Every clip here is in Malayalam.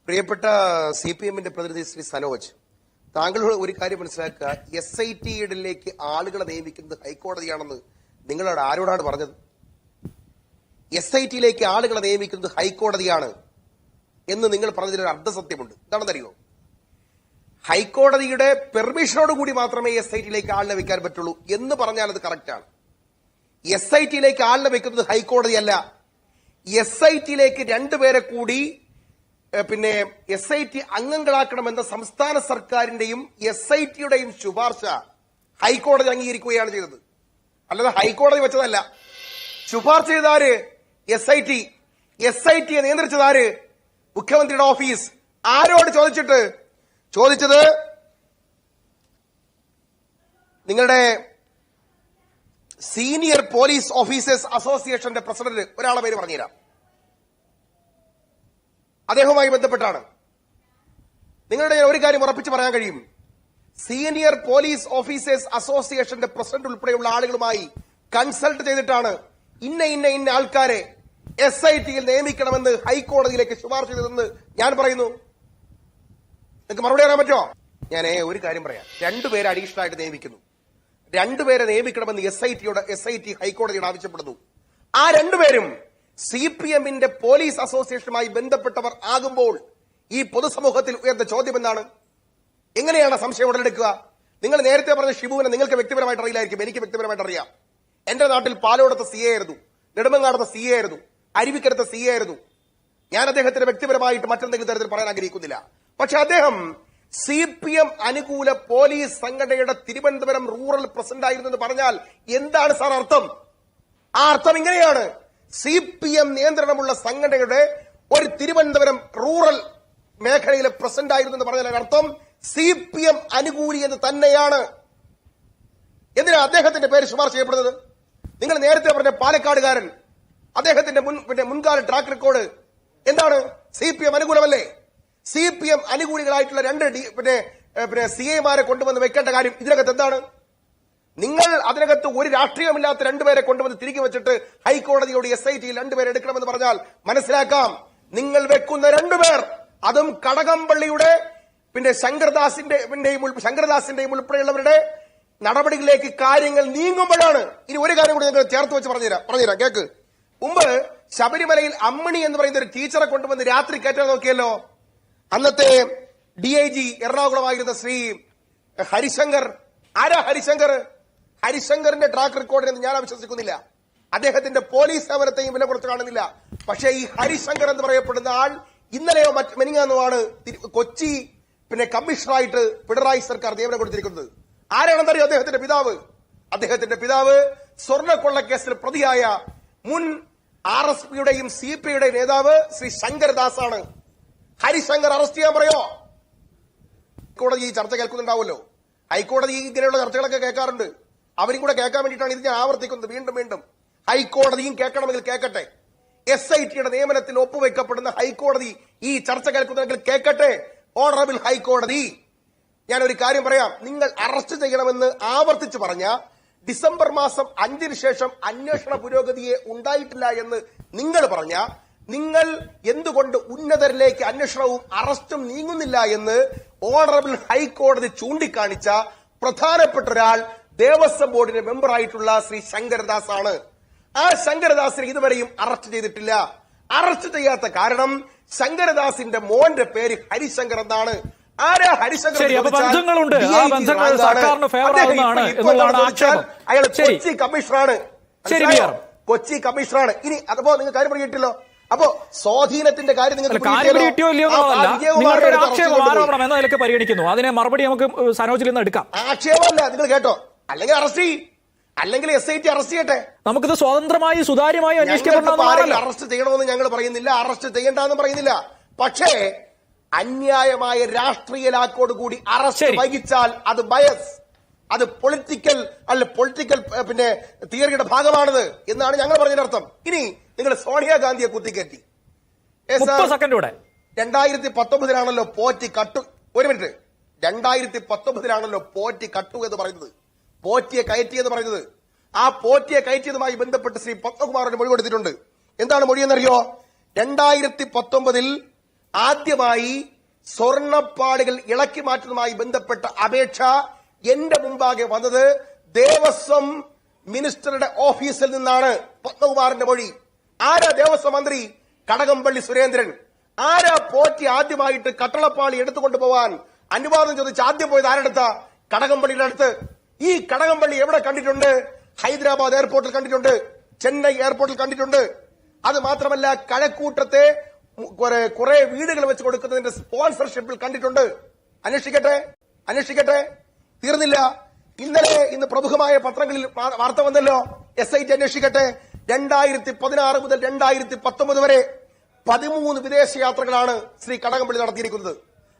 പ്രിയപ്പെട്ട CPM-ന്റെ പ്രതിനിധി ശ്രീ സനോജ്, താങ്കൾ ഒരു കാര്യം മനസ്സിലാക്കുക, SIT-യിലേക്ക് ആളുകളെ നിയമിക്കുന്നത് ഹൈക്കോടതിയാണെന്ന് നിങ്ങളോട് ആരോടാണ് പറഞ്ഞത്? SIT-യിലേക്ക് ആളുകളെ നിയമിക്കുന്നത് ഹൈക്കോടതിയാണ് എന്ന് നിങ്ങൾ പറഞ്ഞതിലൊരു അർദ്ധസത്യമുണ്ട്. എന്താണെന്നറിയോ? ഹൈക്കോടതിയുടെ പെർമിഷനോട് കൂടി മാത്രമേ SIT-യിലേക്ക് ആളിനെ വെക്കാൻ പറ്റുള്ളൂ എന്ന് പറഞ്ഞാൽ അത് കറക്റ്റാണ്. SIT-യിലേക്ക് ആളിനെ വെക്കുന്നത് ഹൈക്കോടതിയല്ല. SIT-യിലേക്ക് രണ്ടുപേരെ കൂടി SIT അംഗങ്ങളാക്കണമെന്ന സംസ്ഥാന സർക്കാരിന്റെയും SIT-യുടെയും ശുപാർശ ഹൈക്കോടതി അംഗീകരിക്കുകയാണ് ചെയ്തത്. അല്ലാതെ ഹൈക്കോടതി വെച്ചതല്ല. ശുപാർശ ചെയ്താര്? SIT-യെ നിയന്ത്രിച്ചതാര്? മുഖ്യമന്ത്രിയുടെ ഓഫീസ്. ആരോട് ചോദിച്ചത് നിങ്ങളുടെ സീനിയർ പോലീസ് ഓഫീസേഴ്സ് അസോസിയേഷന്റെ പ്രസിഡന്റ്, ഒരാളെ പേര് പറഞ്ഞുതരാം, അദ്ദേഹവുമായി ബന്ധപ്പെട്ടാണ്. നിങ്ങളുടെ ഒരു കാര്യം ഉറപ്പിച്ച് പറയാൻ കഴിയും, സീനിയർ പോലീസ് ഓഫീസേഴ്സ് അസോസിയേഷന്റെ പ്രസിഡന്റ് ഉൾപ്പെടെയുള്ള ആളുകളുമായി കൺസൾട്ട് ചെയ്തിട്ടാണ് ഇന്ന ആൾക്കാരെ SIT-യിൽ നിയമിക്കണമെന്ന് ഹൈക്കോടതിയിലേക്ക് ശുപാർശ ചെയ്തതെന്ന് ഞാൻ പറയുന്നു. നിങ്ങൾക്ക് മറുപടി പറയാൻ പറ്റുമോ? ഞാൻ ഒരു കാര്യം പറയാം. രണ്ടുപേരെ അഡീഷണൽ ആയിട്ട് നിയമിക്കുന്നു. രണ്ടുപേരെ നിയമിക്കണമെന്ന് SIT ഹൈക്കോടതിയോട് ആവശ്യപ്പെടുന്നു. ആ രണ്ടുപേരും CPM-ന്റെ പോലീസ് അസോസിയേഷനുമായി ബന്ധപ്പെട്ടവർ ആകുമ്പോൾ ഈ പൊതുസമൂഹത്തിൽ ഉയർന്ന ചോദ്യം എന്താണ്? എങ്ങനെയാണ് സംശയം ഉടലെടുക്കുക? നിങ്ങൾ നേരത്തെ പറഞ്ഞ ഷിബുവിനെ നിങ്ങൾക്ക് വ്യക്തിപരമായിട്ട് അറിയില്ലായിരിക്കും, എനിക്ക് വ്യക്തിപരമായിട്ട് അറിയാം. എന്റെ നാട്ടിൽ പാലോടത്തെ CA ആയിരുന്നു, നെടുമങ്ങാടത്തെ CA ആയിരുന്നു, അരുവിക്കരത്തെ CA ആയിരുന്നു. ഞാൻ അദ്ദേഹത്തിന് വ്യക്തിപരമായിട്ട് മറ്റെന്തെങ്കിലും തരത്തിൽ പറയാൻ ആഗ്രഹിക്കുന്നില്ല. പക്ഷെ അദ്ദേഹം CPM അനുകൂല പോലീസ് സംഘടനയുടെ തിരുവനന്തപുരം റൂറൽ പ്രസിഡന്റ് ആയിരുന്നു എന്ന് പറഞ്ഞാൽ എന്താണ് സാർ അർത്ഥം? ആ അർത്ഥം ഇങ്ങനെയാണ്: CPM നിയന്ത്രണമുള്ള സംഘടനയുടെ ഒരു തിരുവനന്തപുരം റൂറൽ മേഖലയിലെ പ്രസിഡന്റ് ആയിരുന്നു എന്ന് പറഞ്ഞാൽ അർത്ഥം CPM അനുകൂലി എന്ന് തന്നെയാണ്. എന്തിനാ അദ്ദേഹത്തിന്റെ പേര് ശുപാർശ ചെയ്യപ്പെടുന്നത്? നിങ്ങൾ നേരത്തെ പറഞ്ഞ പാലക്കാടുകാരൻ, അദ്ദേഹത്തിന്റെ മുൻകാല ട്രാക്ക് റെക്കോർഡ് എന്താണ്? CPM അനുകൂലമല്ലേ? CPM അനുകൂലികളായിട്ടുള്ള രണ്ട് CA-മാരെ കൊണ്ടുവന്ന് വെക്കേണ്ട കാര്യം ഇതിനകത്ത് എന്താണ്? നിങ്ങൾ അതിനകത്ത് ഒരു രാഷ്ട്രീയമില്ലാത്ത രണ്ടുപേരെ കൊണ്ടുവന്ന് തിരികെ വെച്ചിട്ട് ഹൈക്കോടതിയോട് SIT-യിൽ രണ്ടുപേരെ എടുക്കണമെന്ന് പറഞ്ഞാൽ മനസ്സിലാക്കാം, നിങ്ങൾ വെക്കുന്ന രണ്ടുപേർ, അതും കടകംപള്ളിയുടെ ശങ്കർദാസിന്റെയും ഉൾപ്പെടെയുള്ളവരുടെ നടപടികളിലേക്ക് കാര്യങ്ങൾ നീങ്ങുമ്പോഴാണ്. ഇനി ഒരു കാര്യം കൂടി ഞങ്ങൾ ചേർത്ത് വെച്ച് പറഞ്ഞുതരാം, കേക്ക്. മുമ്പ് ശബരിമലയിൽ അമ്മിണി എന്ന് പറയുന്ന ഒരു ടീച്ചറെ കൊണ്ടുവന്ന് രാത്രി കയറ്റാൻ നോക്കിയല്ലോ. അന്നത്തെ DIG എറണാകുളമായിരുന്ന ശ്രീ ഹരിശങ്കർ. ആരാ ഹരിശങ്കർ? ഹരിശങ്കറിന്റെ ട്രാക്ക് റെക്കോർഡിനെന്ന് ഞാൻ വിശ്വസിക്കുന്നില്ല. അദ്ദേഹത്തിന്റെ പോലീസ് സേവനത്തെയും വില കുറച്ച് കാണുന്നില്ല. പക്ഷേ ഈ ഹരിശങ്കർ എന്ന് പറയപ്പെടുന്ന ആൾ ഇന്നലെയോ മെനിങ്ങാന്നുമാണ് കൊച്ചി കമ്മീഷണറായിട്ട് പിണറായി സർക്കാർ നിയമനം കൊടുത്തിരിക്കുന്നത്. ആരാണെന്നറിയോ അദ്ദേഹത്തിന്റെ പിതാവ് സ്വർണ്ണക്കൊള്ളക്കേസിൽ പ്രതിയായ മുൻ RSPയുടെയും CPIയുടെയും നേതാവ് ശ്രീ ശങ്കർദാസ് ആണ്. ഹരിശങ്കർ അറസ്റ്റ് ചെയ്യാൻ പറയോ? ഹൈക്കോടതി ഈ ചർച്ച കേൾക്കുന്നുണ്ടാവുമല്ലോ. ഹൈക്കോടതി ഇങ്ങനെയുള്ള ചർച്ചകളൊക്കെ കേൾക്കാറുണ്ട്. അവരും കൂടെ കേൾക്കാൻ വേണ്ടിയിട്ടാണ് ഇത് ഞാൻ ആവർത്തിക്കുന്നത് വീണ്ടും. ഹൈക്കോടതിയും കേൾക്കണമെങ്കിൽ കേൾക്കട്ടെ. SIT-യുടെ നിയമനത്തിൽ ഒപ്പുവെക്കപ്പെടുന്ന ഹൈക്കോടതി ഈ ചർച്ച കേൾക്കുന്നെങ്കിൽ കേൾക്കട്ടെ. ഓണറബിൾ ഹൈക്കോടതി, ഞാനൊരു കാര്യം പറയാം. നിങ്ങൾ അറസ്റ്റ് ചെയ്യണമെന്ന് ആവർത്തിച്ച് പറഞ്ഞ ഡിസംബർ മാസം 5-ന് ശേഷം അന്വേഷണ പുരോഗതിയെ ഉണ്ടായിട്ടില്ല എന്ന് നിങ്ങൾ പറഞ്ഞ, നിങ്ങൾ എന്തുകൊണ്ട് ഉന്നതരിലേക്ക് അന്വേഷണവും അറസ്റ്റും നീങ്ങുന്നില്ല എന്ന് ഓണറബിൾ ഹൈക്കോടതി ചൂണ്ടിക്കാണിച്ച പ്രധാനപ്പെട്ട ഒരാൾ ദേവസ്വം ബോർഡിന്റെ മെമ്പറായിട്ടുള്ള ശ്രീ ശങ്കർദാസ് ആണ്. ആ ശങ്കർദാസിനെ ഇതുവരെയും അറസ്റ്റ് ചെയ്തിട്ടില്ല. അറസ്റ്റ് ചെയ്യാത്ത കാരണം ശങ്കർദാസിന്റെ മോന്റെ പേര് ഹരിശങ്കർ എന്നാണ്. ആരാ ഹരിശങ്കർ? അയാൾ കൊച്ചി കമ്മീഷണറാണ്. കൊച്ചി കമ്മീഷണറാണ്. ഇനി അതപ്പോ നിങ്ങൾ കാര്യം പറഞ്ഞിട്ടില്ലോ. അപ്പോ സ്വാധീനത്തിന്റെ കാര്യം നിങ്ങൾക്ക് പരിഗണിക്കുന്നു. അതിനെ മറുപടി നമുക്ക് സനോജിൽ നിന്ന് എടുക്കാം. ആക്ഷേപമല്ല, നിങ്ങൾ കേട്ടോ. അല്ലെങ്കിൽ അറസ്റ്റ് ചെയ്യും, അല്ലെങ്കിൽ SIT അറസ്റ്റ് ചെയ്യട്ടെ. നമുക്കിത് സ്വതന്ത്രമായി സുതാര്യമായി അന്വേഷിക്കപ്പെടണം. അറസ്റ്റ് ചെയ്യണമെന്ന് ഞങ്ങൾ പറയുന്നില്ല, അറസ്റ്റ് ചെയ്യേണ്ടെന്ന് പറയുന്നില്ല. പക്ഷേ അന്യായമായ രാഷ്ട്രീയ ലാക്കോടുകൂടി അറസ്റ്റ് വഹിച്ചാൽ അത് ബയസ്, അത് പൊളിറ്റിക്കൽ തിയറിയുടെ ഭാഗമാണത് എന്നാണ് ഞങ്ങൾ പറഞ്ഞതിനർത്ഥം. ഇനി നിങ്ങൾ സോണിയാഗാന്ധിയെ കുത്തിക്കയറ്റി 2019-ലാണല്ലോ പോറ്റി കട്ടു. ഒരു മിനിറ്റ്, 2019-ലാണല്ലോ പോറ്റി കട്ടു എന്ന് പറയുന്നത്, പോറ്റിയെ കയറ്റി എന്ന് പറയുന്നത്. ആ പോറ്റിയെ കയറ്റിയതുമായി ബന്ധപ്പെട്ട് ശ്രീ പത്മകുമാറിന് മൊഴി കൊടുത്തിട്ടുണ്ട്. എന്താണ് മൊഴിയെന്നറിയോ? 2019 ആദ്യമായി സ്വർണ്ണപ്പാളികൾ ഇളക്കി മാറ്റുന്നതുമായി ബന്ധപ്പെട്ട അപേക്ഷ എന്റെ മുമ്പാകെ വന്നത് ദേവസ്വം മിനിസ്റ്ററുടെ ഓഫീസിൽ നിന്നാണ്. പത്മകുമാറിന്റെ മൊഴി. ആരാ ദേവസ്വം മന്ത്രി? കടകംപള്ളി സുരേന്ദ്രൻ. ആരാ പോറ്റി ആദ്യമായിട്ട് കട്ടളപ്പാളി എടുത്തുകൊണ്ട് പോവാൻ അനുവാദം ചോദിച്ച് ആദ്യം പോയത് ആരെടുത്ത? കടകംപള്ളിയുടെ അടുത്ത്. ഈ കടകംപള്ളി എവിടെ കണ്ടിട്ടുണ്ട്? ഹൈദരാബാദ് എയർപോർട്ടിൽ കണ്ടിട്ടുണ്ട്, ചെന്നൈ എയർപോർട്ടിൽ കണ്ടിട്ടുണ്ട്. അത് മാത്രമല്ല, കഴക്കൂട്ടത്തെ കുറെ വീടുകൾ വെച്ച് കൊടുക്കുന്നതിന്റെ സ്പോൺസർഷിപ്പിൽ കണ്ടിട്ടുണ്ട്. അന്വേഷിക്കട്ടെ. തീർന്നില്ല. ഇന്ന് പ്രമുഖമായ പത്രങ്ങളിൽ വാർത്ത വന്നല്ലോ, SIT അന്വേഷിക്കട്ടെ. 2016 മുതൽ 2019 വരെ 13 വിദേശയാത്രകളാണ് ശ്രീ കടകംപള്ളി നടത്തിയിരിക്കുന്നത്.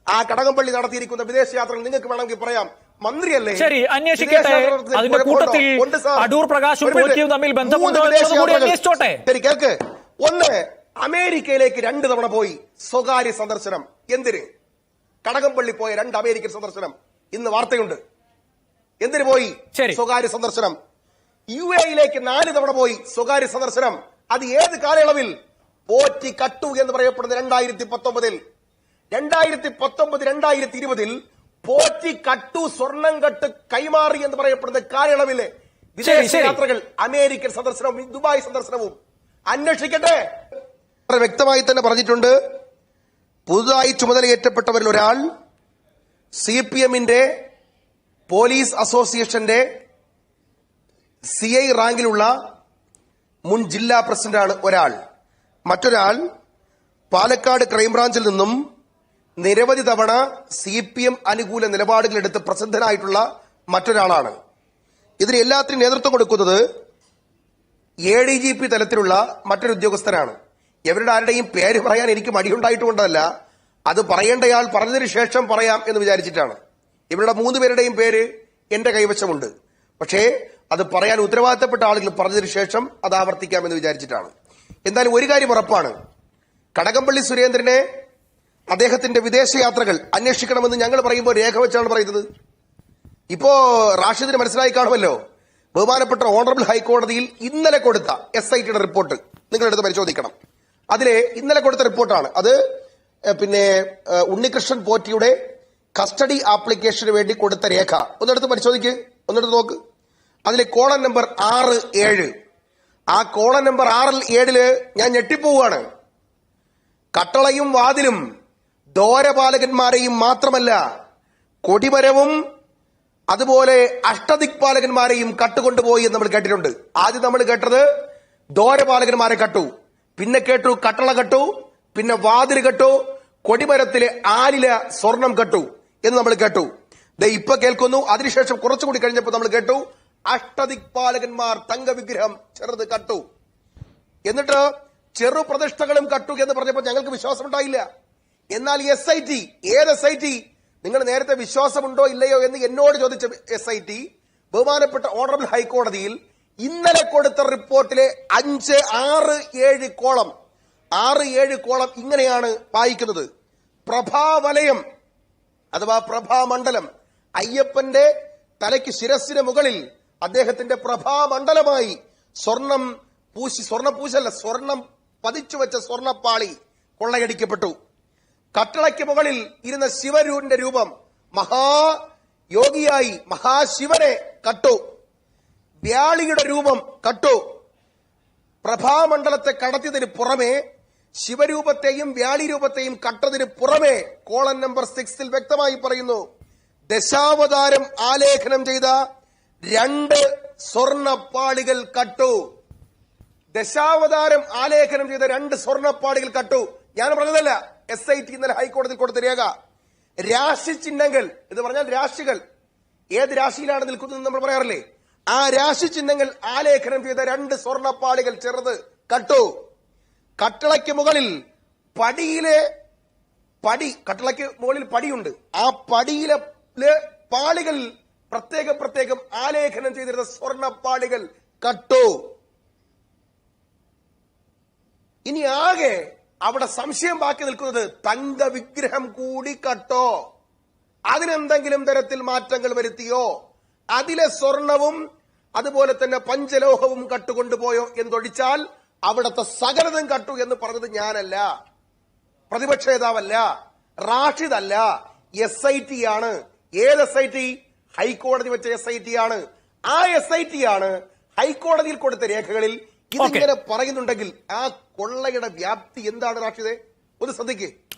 ആ കടകംപള്ളി നടത്തിയിരിക്കുന്ന വിദേശയാത്രകൾ നിങ്ങൾക്ക് വേണമെങ്കിൽ പറയാം. മന്ത്രിയല്ലേ? ശരി, അന്വേഷിക്കട്ടെ. അതിന്റെ കൂട്ടത്തിൽ അടൂർ പ്രകാശും പോറ്റിയും തമ്മിൽ ബന്ധമുണ്ടോ എന്നുള്ളത് കൂടി അന്വേഷിച്ചോട്ടെ. ശരി, കേൾക്ക്. ഒന്ന്, അമേരിക്കയിലേക്ക് 2 തവണ പോയി സ്വകാര്യ സന്ദർശനം. എന്തിന്? കടകംപള്ളി പോയ 2 അമേരിക്കൻ സന്ദർശനം ഇന്ന് വാർത്തയുണ്ട്. എന്തിനു പോയി? സ്വകാര്യ സന്ദർശനം. UAE-ലേക്ക് 4 തവണ പോയി സ്വകാര്യ സന്ദർശനം. അത് ഏത് കാലയളവിൽ? പോറ്റി കട്ടു എന്ന് പറയപ്പെടുന്ന 2019-ൽ. 2019-2020-ൽ പോറ്റി കട്ടു സ്വർണം കട്ട് കൈമാറി എന്ന് പറയപ്പെടുന്ന കാലയളവിലെ വിദേശ യാത്രകൾ, അമേരിക്കൻ സന്ദർശനവും ദുബായ് സന്ദർശനവും അന്വേഷിക്കട്ടെ. വ്യക്തമായി തന്നെ പറഞ്ഞിട്ടുണ്ട്. പുതുതായി ചുമതലയേറ്റപ്പെട്ടവരിൽ ഒരാൾ CPM-ന്റെ പോലീസ് അസോസിയേഷന്റെ CI റാങ്കിലുള്ള മുൻ ജില്ലാ പ്രസിഡന്റാണ് ഒരാൾ. മറ്റൊരാൾ പാലക്കാട് ക്രൈംബ്രാഞ്ചിൽ നിന്നും നിരവധി തവണ CPM അനുകൂല നിലപാടുകൾ എടുത്ത് പ്രസിദ്ധനായിട്ടുള്ള മറ്റൊരാളാണ്. ഇതിന് എല്ലാത്തിനും നേതൃത്വം കൊടുക്കുന്നത് ADGP തലത്തിലുള്ള മറ്റൊരു ഉദ്യോഗസ്ഥനാണ്. ഇവരുടെ ആരുടെയും പേര് പറയാൻ എനിക്ക് മടിയുണ്ടായിട്ടുകൊണ്ടല്ല, അത് പറയേണ്ടയാൾ പറഞ്ഞതിന് ശേഷം പറയാം എന്ന് വിചാരിച്ചിട്ടാണ്. ഇവരുടെ 3 പേരുടെയും പേര് എന്റെ കൈവശമുണ്ട്. പക്ഷേ അത് പറയാൻ ഉത്തരവാദിത്തപ്പെട്ട ആളുകൾ പറഞ്ഞതിന് ശേഷം അത് ആവർത്തിക്കാമെന്ന് വിചാരിച്ചിട്ടാണ്. എന്തായാലും ഒരു കാര്യം ഉറപ്പാണ്, കടകംപള്ളി സുരേന്ദ്രനെ അദ്ദേഹത്തിന്റെ വിദേശയാത്രകൾ അന്വേഷിക്കണമെന്ന് ഞങ്ങൾ പറയുമ്പോൾ രേഖ വെച്ചാണ് പറയുന്നത്. ഇപ്പോ റാഷിദിന് മനസ്സിലായി കാണുമല്ലോ, ബഹുമാനപ്പെട്ട ഓണറബിൾ ഹൈക്കോടതിയിൽ ഇന്നലെ കൊടുത്ത SITയുടെ റിപ്പോർട്ട് നിങ്ങളെടുത്ത് പരിശോധിക്കണം. അതിലെ ഇന്നലെ കൊടുത്ത റിപ്പോർട്ടാണ് അത്. ഉണ്ണികൃഷ്ണൻ പോറ്റിയുടെ കസ്റ്റഡി ആപ്ലിക്കേഷന് വേണ്ടി കൊടുത്ത രേഖ ഒന്നെടുത്ത് നോക്ക്. അതിലെ കോളം നമ്പർ 6-7. ആ കോളം നമ്പർ 6-7 ഞാൻ ഞെട്ടിപ്പോവാണ്. കട്ടളയും വാതിലും ദ്വാരപാലകന്മാരെയും മാത്രമല്ല, കൊടിമരവും അതുപോലെ അഷ്ടദിക്പാലകന്മാരെയും കട്ടുകൊണ്ടുപോയി എന്ന് നമ്മൾ കേട്ടിട്ടുണ്ട്. ആദ്യം നമ്മൾ കേട്ടത് ദ്വാരപാലകന്മാരെ കട്ടു, പിന്നെ കേട്ടു കട്ടള കട്ടു, പിന്നെ വാതിൽ കട്ടു, കൊടിമരത്തിലെ ആലില സ്വർണം കട്ടു എന്ന് നമ്മൾ കേട്ടു. ഇപ്പൊ കേൾക്കുന്നു. അതിനുശേഷം കുറച്ചുകൂടി കഴിഞ്ഞപ്പോൾ നമ്മൾ കേട്ടു അഷ്ടദിക്പാലകന്മാർ തങ്കവിഗ്രഹം ചെറുത് കട്ടു. എന്നിട്ട് ചെറു പ്രതിഷ്ഠകളും കട്ടു എന്ന് പറഞ്ഞപ്പോൾ ഞങ്ങൾക്ക് വിശ്വാസമുണ്ടായില്ല. എന്നാൽ SIT, ഏത് SIT? നിങ്ങൾ നേരത്തെ വിശ്വാസമുണ്ടോ ഇല്ലയോ എന്ന് എന്നോട് ചോദിച്ച SIT ബഹുമാനപ്പെട്ട ഓണറബിൾ ഹൈക്കോടതിയിൽ ഇന്നലെ കൊടുത്ത റിപ്പോർട്ടിലെ 5, 6, 7 കോളം 6-7 കോളം ഇങ്ങനെയാണ് വായിക്കുന്നത്. പ്രഭാവലയം അഥവാ പ്രഭാമണ്ഡലം, അയ്യപ്പന്റെ തലയ്ക്ക് ശിരസിന് മുകളിൽ അദ്ദേഹത്തിന്റെ പ്രഭാമണ്ഡലമായി സ്വർണം പതിച്ചു വെച്ച സ്വർണപ്പാളി കൊള്ളയടിക്കപ്പെട്ടു. കട്ടളയ്ക്ക് മുകളിൽ ഇരുന്ന ശിവരൂന്റെ രൂപം മഹായോഗിയായി മഹാശിവനെ കട്ടു. വ്യാളിയുടെ രൂപം കട്ടു. പ്രഭാമണ്ഡലത്തെ കടത്തിയതിന് പുറമെ ശിവരൂപത്തെയും വ്യാളി രൂപത്തെയും കട്ടതിന് പുറമെ കോളം നമ്പർ 6-ൽ വ്യക്തമായി പറയുന്നു, ദശാവതാരം ആലേഖനം ചെയ്ത 2 സ്വർണപ്പാളികൾ കട്ടു. ദശാവതാരം ആലേഖനം ചെയ്ത 2 സ്വർണപ്പാളികൾ കട്ടു. ഞാൻ പറഞ്ഞതല്ല, SIT ഇന്നലെ ഹൈക്കോടതിയിൽ കൊടുത്ത രേഖ. രാശി ചിഹ്നങ്ങൾ എന്ന് പറഞ്ഞാൽ രാശികൾ ഏത് രാശിയിലാണ് നിൽക്കുന്നത് നമ്മൾ പറയാറില്ലേ, ആ രാശി ചിഹ്നങ്ങൾ ആലേഖനം ചെയ്ത 2 സ്വർണപ്പാളികൾ ചെറുത് കട്ടു. കട്ടളയ്ക്ക് മുകളിൽ കട്ടളയ്ക്ക് മുകളിൽ പടിയുണ്ട്. ആ പടിയിലെ പാളികൾ പ്രത്യേകം ആലേഖനം ചെയ്തിരുന്ന സ്വർണപ്പാളികൾ കട്ടു. ഇനി ആകെ അവിടെ സംശയം ബാക്കി നിൽക്കുന്നത് തങ്കവിഗ്രഹം കൂടി കട്ടോ, അതിനെന്തെങ്കിലും തരത്തിൽ മാറ്റങ്ങൾ വരുത്തിയോ, അതിലെ സ്വർണവും അതുപോലെ തന്നെ പഞ്ചലോഹവും കട്ടുകൊണ്ടുപോയോ എന്നൊഴിച്ചാൽ അവിടത്തെ സകലതും കട്ടു എന്ന് പറഞ്ഞത് ഞാനല്ല. പ്രതിപക്ഷ നേതാവല്ല, റാഷിദ് അല്ല, SIT ആണ്. ഏത് SIT? ഹൈക്കോടതി വെച്ച SIT ആണ്. ആ SIT ആണ് ഹൈക്കോടതിയിൽ കൊടുത്ത രേഖകളിൽ ഇതിങ്ങനെ പറയുന്നുണ്ടെങ്കിൽ ആ കൊള്ളയുടെ വ്യാപ്തി എന്താണ് റാഷിദെ? ഒന്ന് ശ്രദ്ധിക്കേ.